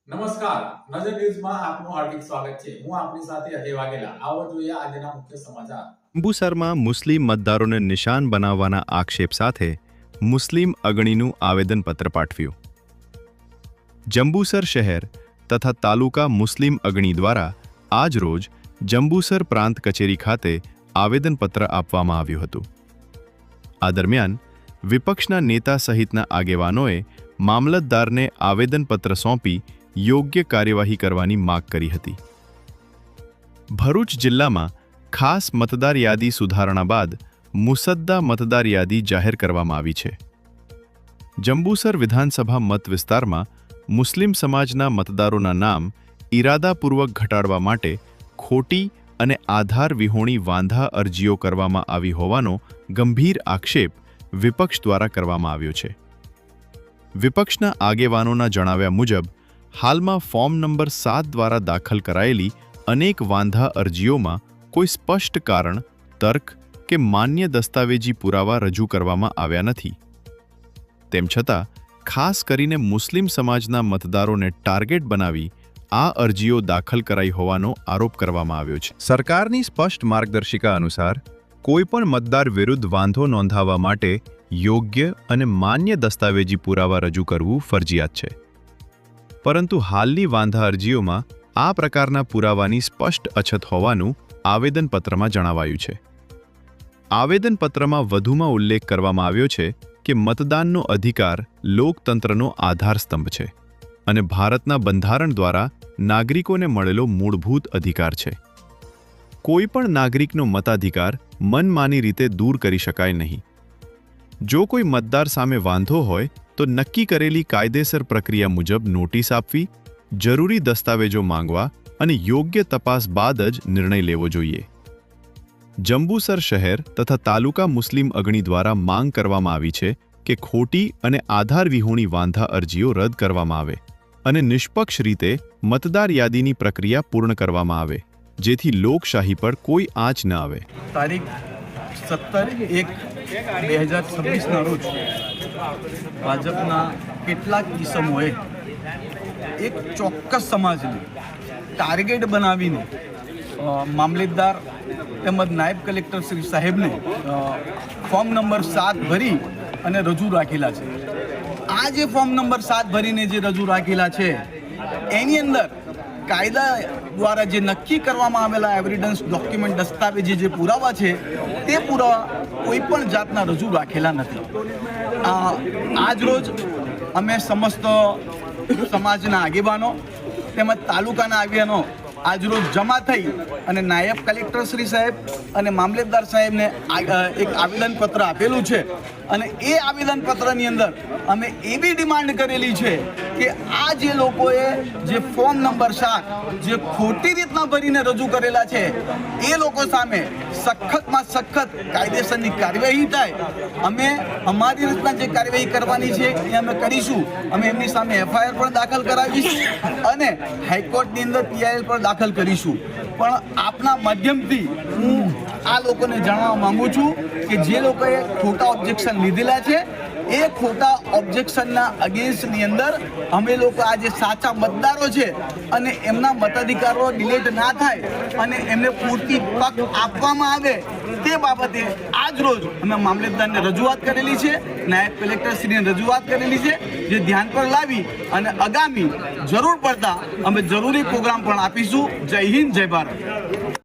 નમસ્કાર, નજર ન્યૂઝમાં આપનું હાર્દિક સ્વાગત છે। હું આપની સાથે અજય વાઘેલા। આવો જોઈએ આજના મુખ્ય સમાચાર। જંબુસરમાં મુસ્લિમ મતદારોને નિશાન બનાવવાના આક્ષેપ સાથે મુસ્લિમ અગણીનું આવેદનપત્ર પાઠવ્યું। જંબુસર શહેર તથા તાલુકા મુસ્લિમ અગણી દ્વારા આજ રોજ જંબુસર પ્રાંત કચેરી ખાતે આવેદનપત્ર આપવામાં આવ્યું હતું। આ દરમિયાન વિપક્ષના નેતા સહિતના આગેવાનોએ મામલતદારને આવેદનપત્ર સોંપી યોગ્ય કાર્યવાહી કરવાની માગ કરી હતી। ભરૂચ જિલ્લામાં ખાસ મતદાર યાદી સુધારણા બાદ મુસદ્દા મતદાર યાદી જાહેર કરવામાં આવી છે। જંબુસર વિધાનસભા મત વિસ્તારમાં મુસ્લિમ સમાજના મતદારોના નામ ઇરાદાપૂર્વક ઘટાડવા માટે ખોટી અને આધાર વિહોણી વાંધા અરજીઓ કરવામાં આવી હોવાનો ગંભીર આક્ષેપ વિપક્ષ દ્વારા કરવામાં આવ્યો છે। વિપક્ષના આગેવાનોના જણાવ્યા મુજબ હાલમાં ફોર્મ નંબર 7 દ્વારા દાખલ કરાયેલી અનેક વાંધા અરજીઓમાં કોઈ સ્પષ્ટ કારણ, તર્ક કે માન્ય દસ્તાવેજી પુરાવા રજૂ કરવામાં આવ્યા નથી। તેમ છતાં ખાસ કરીને મુસ્લિમ સમાજના મતદારોને ટાર્ગેટ બનાવી આ અરજીઓ દાખલ કરાઈ હોવાનો આરોપ કરવામાં આવ્યો છે। સરકારની સ્પષ્ટ માર્ગદર્શિકા અનુસાર કોઈપણ મતદાર વિરુદ્ધ વાંધો નોંધાવવા માટે યોગ્ય અને માન્ય દસ્તાવેજી પુરાવા રજૂ કરવું ફરજિયાત છે, પરંતુ હાલની વાંધા અરજીઓમાં આ પ્રકારના પુરાવાની સ્પષ્ટ અછત હોવાનું આવેદનપત્રમાં જણાવાયું છે। આવેદનપત્રમાં વધુમાં ઉલ્લેખ કરવામાં આવ્યો છે કે મતદાનનો અધિકાર લોકતંત્રનો આધારસ્તંભ છે અને ભારતના બંધારણ દ્વારા નાગરિકોને મળેલો મૂળભૂત અધિકાર છે। કોઈપણ નાગરિકનો મતાધિકાર મનમાની રીતે દૂર કરી શકાય નહીં। જો કોઈ મતદાર સામે વાંધો હોય તો નક્કી કરેલી કાયદેસર પ્રક્રિયા મુજબ નોટિસ આપવી, જરૂરી દસ્તાવેજો માંગવા અને યોગ્ય તપાસ બાદ જ નિર્ણય લેવો જોઈએ। જંબુસર શહેર તથા તાલુકા મુસ્લિમ અગણી દ્વારા માંગ કરવામાં આવી છે કે ખોટી અને આધાર વિહોણી વાંધા અરજીઓ રદ કરવામાં આવે અને નિષ્પક્ષ રીતે મતદાર યાદીની પ્રક્રિયા પૂર્ણ કરવામાં આવે, જેથી લોકશાહી પર કોઈ આંચ ન આવે। તારીખ 17/1/2026ના રોજ ભાજપના કેટલાક કિસ્સાઓએ એક ચોક્કસ સમાજને ટાર્ગેટ બનાવીને મામલતદાર તેમજ નાયબ કલેક્ટર શ્રી સાહેબને ફોર્મ નંબર 7 ભરી અને રજૂ રાખેલા છે। આ જે ફોર્મ નંબર 7 ભરીને જે રજૂ રાખેલા છે એની અંદર કાયદા દ્વારા જે નક્કી કરવામાં આવેલા એવિડન્સ ડોક્યુમેન્ટ દસ્તાવેજી જે પુરાવા છે તે પુરાવા કોઈ પણ જાતના રજૂ રાખેલા નથી। આજ રોજ અમે સમસ્ત સમાજના આગેવાનો તેમજ તાલુકાના આગેવાનો આજરોજ જમા થઈ અને નાયબ કલેક્ટર શ્રી સાહેબ અને મામલતદાર સાહેબને એક આવેદનપત્ર આપેલું છે અને એ આવેદનપત્રની અંદર અમે એવી ડિમાન્ડ કરેલી છે કે આ જે લોકોએ જે ફોર્મ નંબર 7 જે ખોટી રીતના ભરીને રજૂ કરેલા છે એ લોકો સામે સખતમાં સખત કાયદેસરની કાર્યવાહી થાય। અમે અમારી રીતના જે કાર્યવાહી કરવાની છે એ અમે કરીશું। અમે એમની સામે એફઆઈઆર પણ દાખલ કરાવીશું અને હાઈકોર્ટની અંદર પીઆઈએલ પણ દાખલ કરીશું। પણ આપના માધ્યમથી હું આ લોકોને જણાવવા માંગુ છું કે જે લોકોએ ખોટા ઓબ્જેક્શન લીધેલા છે એ ખોટા ઓબ્જેક્શનના અગેન્સ્ટની અંદર અમે લોકો આ જે સાચા મતદારો છે અને એમના મતાધિકારો ડિલેટ ના થાય અને એમને પૂરતી તક આપવામાં આવે તે બાબતે આજ રોજ અમે મામલતદારને રજૂઆત કરેલી છે, નાયબ કલેક્ટરશ્રીને રજૂઆત કરેલી છે, જે ધ્યાન પર લાવી અને આગામી જરૂર પડતા અમે જરૂરી પ્રોગ્રામ પણ આપીશું। જય હિન્દ, જય ભારત।